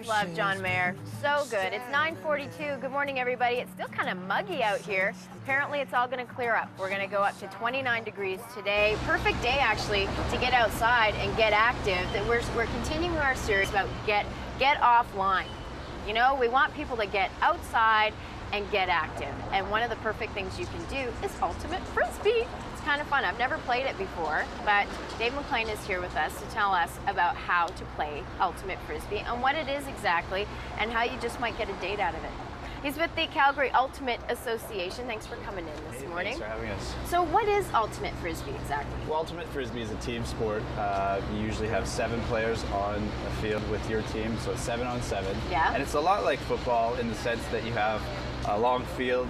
Love John Mayer. So good. It's 9:42. Good morning, everybody. It's still kind of muggy out here. Apparently, it's all going to clear up. We're going to go up to 29 degrees today. Perfect day, actually, to get outside and get active. We're continuing our series about get offline. You know, we want people to get outside and get active. And one of the perfect things you can do is ultimate Frisbee. It's kind of fun. I've never played it before, but Dave McLean is here with us to tell us about how to play ultimate Frisbee and what it is exactly and how you just might get a date out of it. He's with the Calgary Ultimate Association. Thanks for coming in this morning. Thanks for having us. So what is ultimate Frisbee exactly? Well, ultimate Frisbee is a team sport. You usually have 7 players on a field with your team, so it's 7 on 7. Yeah. And it's a lot like football in the sense that you have a long field,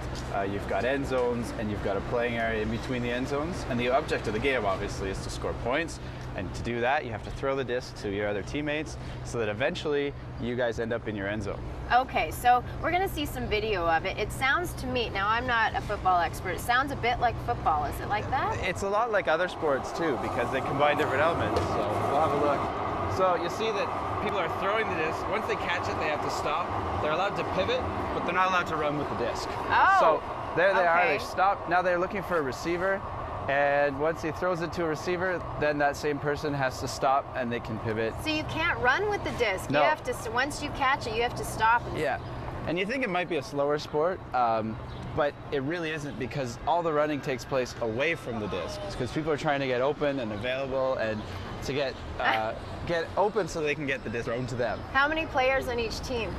you've got end zones, and you've got a playing area in between the end zones. And the object of the game, obviously, is to score points. And to do that, you have to throw the disc to your other teammates so that eventually you guys end up in your end zone. Okay, so we're going to see some video of it. It sounds to me, now I'm not a football expert, it sounds a bit like football. Is it like that? It's a lot like other sports too, because they combine different elements. So we'll have a look. So you see that people are throwing the disc. Once they catch it, they have to stop. They're allowed to pivot, but they're not allowed to run with the disc. Oh, so there they are, okay. they stop. Now they're looking for a receiver. And once he throws it to a receiver, then that same person has to stop and they can pivot. So you can't run with the disc. No. You have to, once you catch it, you have to stop. Yeah. And you think it might be a slower sport, but it really isn't, because all the running takes place away from the disc. Because people are trying to get open and available and to get open so they can get the disc thrown to them. How many players on each team?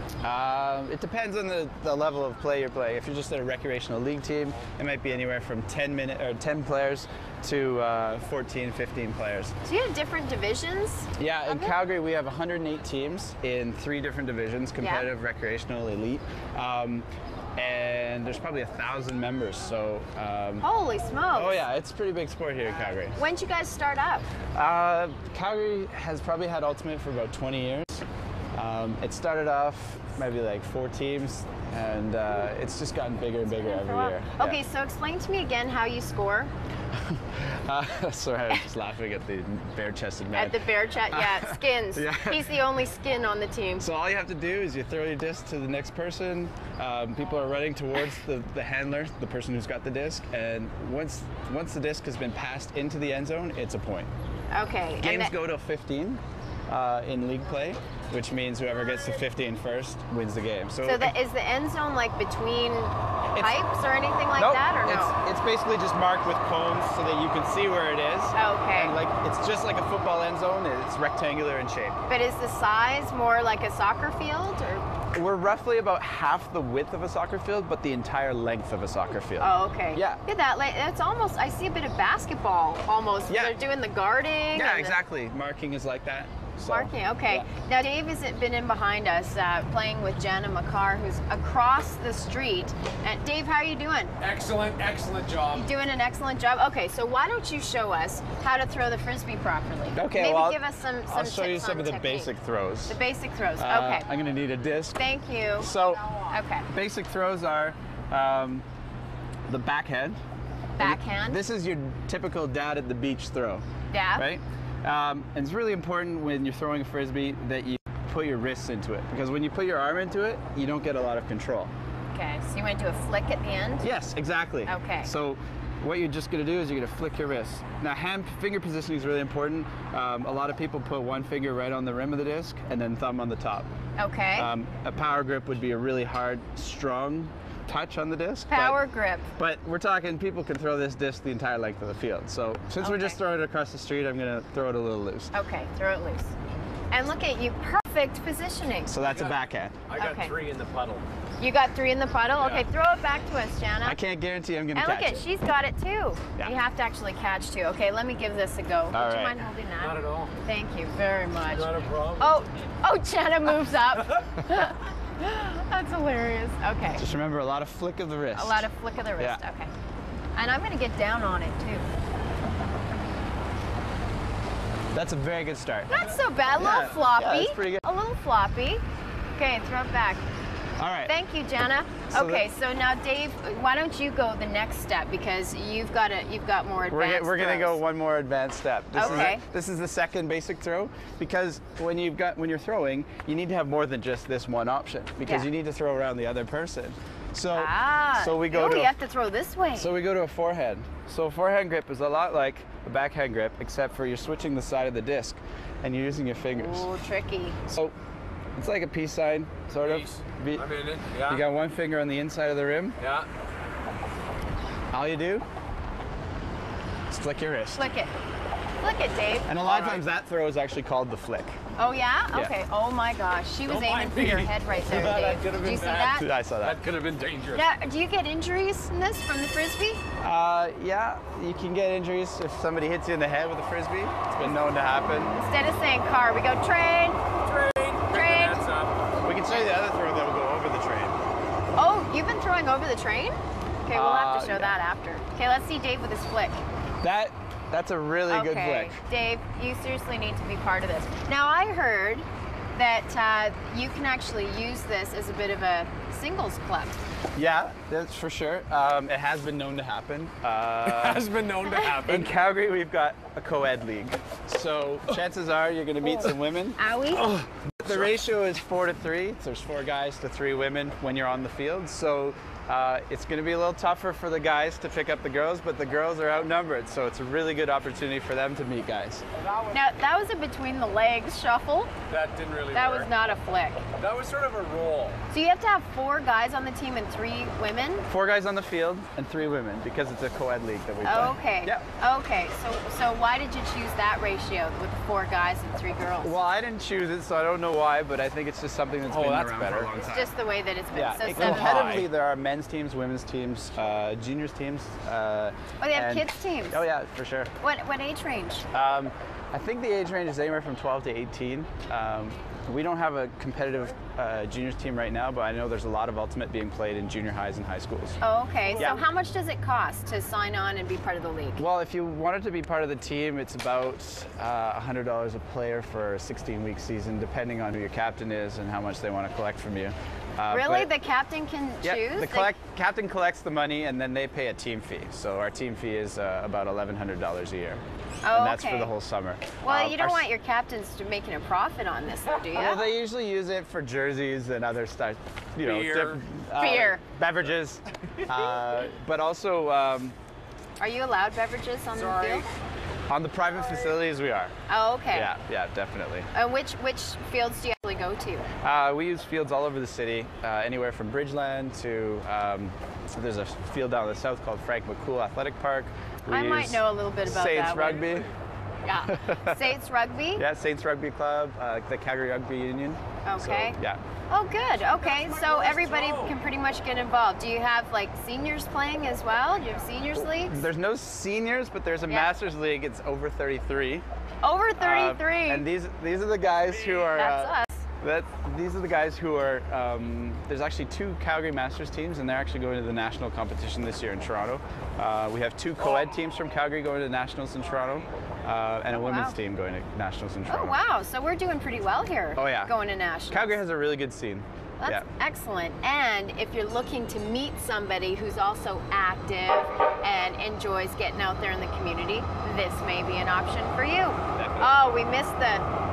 It depends on the level of play you're playing. If you're just at a recreational league team, it might be anywhere from 10 players to 14, 15 players. So you have different divisions? Yeah, in Calgary we have 108 teams in 3 different divisions: competitive, recreational, elite. And there's probably 1,000 members, so... Holy smokes! Oh yeah, it's a pretty big sport here in Calgary. When did you guys start up? Calgary has probably had Ultimate for about 20 years. It started off maybe like 4 teams, and it's just gotten bigger and bigger every year. Okay, so explain to me again how you score. Sorry, I was just laughing at the bare-chested man. At the bare chest, yeah, skins. Yeah. He's the only skin on the team. So all you have to do is you throw your disc to the next person. People are running towards the handler, the person who's got the disc, and once the disc has been passed into the end zone, it's a point. Okay. Games go to 15 in league play, which means whoever gets to 15 first wins the game. So is the end zone like between pipes or anything like that, or no? It's basically just marked with cones so that you can see where it is. Okay. And like it's just like a football end zone. It's rectangular in shape. But is the size more like a soccer field, or? We're roughly about half the width of a soccer field, but the entire length of a soccer field. Oh, okay. Yeah. Look at that. Like, it's almost, I see a bit of basketball almost. Yeah. They're doing the guarding. Yeah, exactly. Marking is like that. So, marking, okay. Yeah. Now Dave has been in behind us playing with Jana McCarr, who's across the street. And Dave, how are you doing? Excellent job. You're doing an excellent job. Okay, so why don't you show us how to throw the Frisbee properly? Okay, Maybe well, give us some I'll show you tips some on of the technique. basic throws. The basic throws, okay. I'm going to need a disc. Thank you. So, okay. Basic throws are the backhand. Backhand? This is your typical dad at the beach throw. Dab. Right? And it's really important when you're throwing a Frisbee that you put your wrists into it, because when you put your arm into it, you don't get a lot of control. Okay, so you want to do a flick at the end? Yes, exactly. Okay. So what you're just going to do is you're going to flick your wrist. Now finger positioning is really important. A lot of people put one finger right on the rim of the disc and then thumb on the top. Okay. A power grip would be a really hard, strong touch on the disc. Power grip. But we're talking people can throw this disc the entire length of the field. So since we're just throwing it across the street, I'm going to throw it a little loose. Okay, throw it loose. And look at you, perfect positioning. So that's a backhand. I got 3 in the puddle. You got 3 in the puddle? Yeah. Okay, throw it back to us, Jana. I can't guarantee I'm going to and catch look it. she's got it too. Yeah. You have to actually catch too. Okay, let me give this a go. Would you right. mind holding that? Not at all. Thank you very much. Not a problem. Oh, Jana moves up. That's hilarious. Okay. Just remember, a lot of flick of the wrist. A lot of flick of the wrist. Yeah. Okay. And I'm going to get down on it too. That's a very good start. Not so bad. A little floppy. Yeah, that's pretty good. A little floppy. Okay, throw it back. All right. Thank you, Jenna. Okay, so now Dave, why don't you go the next step because you've got more advanced. We're gonna go throws. one more advanced step. Okay. This is the second basic throw because when you're throwing, you need to have more than just this one option because you need to throw around the other person. So we go you have to throw this way. So we go to a forehand. So a forehand grip is a lot like a backhand grip, except for you're switching the side of the disc and you're using your fingers. Oh, tricky. So it's like a peace sign, sort of. I'm in it. Yeah. You got one finger on the inside of the rim. Yeah. All you do is flick your wrist. Flick it. Flick it, Dave. And a lot of times that throw is actually called the flick. Oh, yeah? Yeah. Okay. Oh, my gosh. She was Don't aiming mind for your me. head right there, That Dave. could have Did been you see bad. that? I saw that. That could have been dangerous. Now, do you get injuries from this, from the Frisbee? Yeah, you can get injuries if somebody hits you in the head with a Frisbee. It's been known to happen. Instead of saying car, we go train. Train. That's up. We can show you the other throw that will go over the train. Oh, you've been throwing over the train? Okay, we'll have to show yeah. that after. Okay, let's see Dave with his flick. That's a really good flick. Dave, you seriously need to be part of this. Now, I heard that you can actually use this as a bit of a singles club. Yeah, that's for sure. It has been known to happen. Has been known to happen. In Calgary, we've got a co-ed league. So chances are you're going to meet some women. Owie. The ratio is 4 to 3. There's 4 guys to 3 women when you're on the field. So it's going to be a little tougher for the guys to pick up the girls, but the girls are outnumbered. So it's a really good opportunity for them to meet guys. Now, that was a between the legs shuffle. That didn't really That work. was not a flick. That was sort of a roll. So you have to have 4 guys on the team and 3 women? 4 guys on the field and 3 women because it's a co-ed league that we play. Okay. Yeah. Okay. So why did you choose that ratio with 4 guys and 3 girls? Well, I didn't choose it, so I don't know why, but I think it's just something that's been around for a long time. Just the way that it's been. Yeah, So 7 competitively, there are men's teams, women's teams, juniors teams. Oh, they have kids teams. Oh yeah, for sure. What age range? I think the age range is anywhere from 12 to 18. We don't have a competitive juniors team right now, but I know there's a lot of ultimate being played in junior highs and high schools. Oh, okay. Yeah. So how much does it cost to sign on and be part of the league? Well, if you wanted to be part of the team, it's about $100 a player for a 16-week season, depending on who your captain is and how much they want to collect from you. Really? The captain can choose? The captain collects the money and then they pay a team fee. So our team fee is about $1,100 a year. Oh, and that's okay. for the whole summer. Well, you don't want your captains to making a profit on this, though, do you? Well, they usually use it for jerseys and other stuff, you know, Beer. Beer. Beverages, but also Are you allowed beverages on the field? on the private facilities we are. Oh, okay. Yeah, definitely. Which fields do you actually go to? We use fields all over the city, anywhere from Bridgeland to there's a field down in the south called Frank McCool Athletic Park. I might know a little bit about Saints that one. Rugby. Yeah. Saints Rugby? Yeah, Saints Rugby Club, the Calgary Rugby Union. Okay. So, yeah. Oh, good. Okay, so everybody can pretty much get involved. Do you have like seniors playing as well? Do you have seniors leagues? There's no seniors, but there's a Masters League. It's over 33. Over 33. And these are the guys who are. That's us. These are the guys who are. There's actually 2 Calgary Masters teams, and they're actually going to the national competition this year in Toronto. We have 2 co-ed teams from Calgary going to nationals in Toronto, and a women's team going to nationals in Toronto. Oh, wow. So we're doing pretty well here. Oh, yeah. Going to nationals. Calgary has a really good scene. That's excellent. And if you're looking to meet somebody who's also active and enjoys getting out there in the community, this may be an option for you. Definitely. Oh, we missed the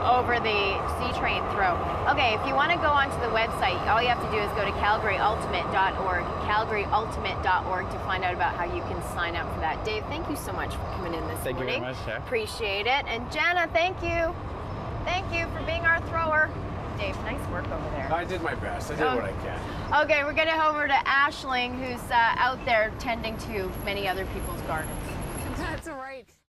over the C-train throw. Okay, if you want to go onto the website, all you have to do is go to calgaryultimate.org, calgaryultimate.org to find out about how you can sign up for that. Dave, thank you so much for coming in this morning. Thank you very much, Sarah. Appreciate it. And Jenna, thank you. Thank you for being our thrower. Dave, nice work over there. I did my best. I did what I can. Okay, we're going to head over to Ashling, who's out there tending to many other people's gardens. That's right.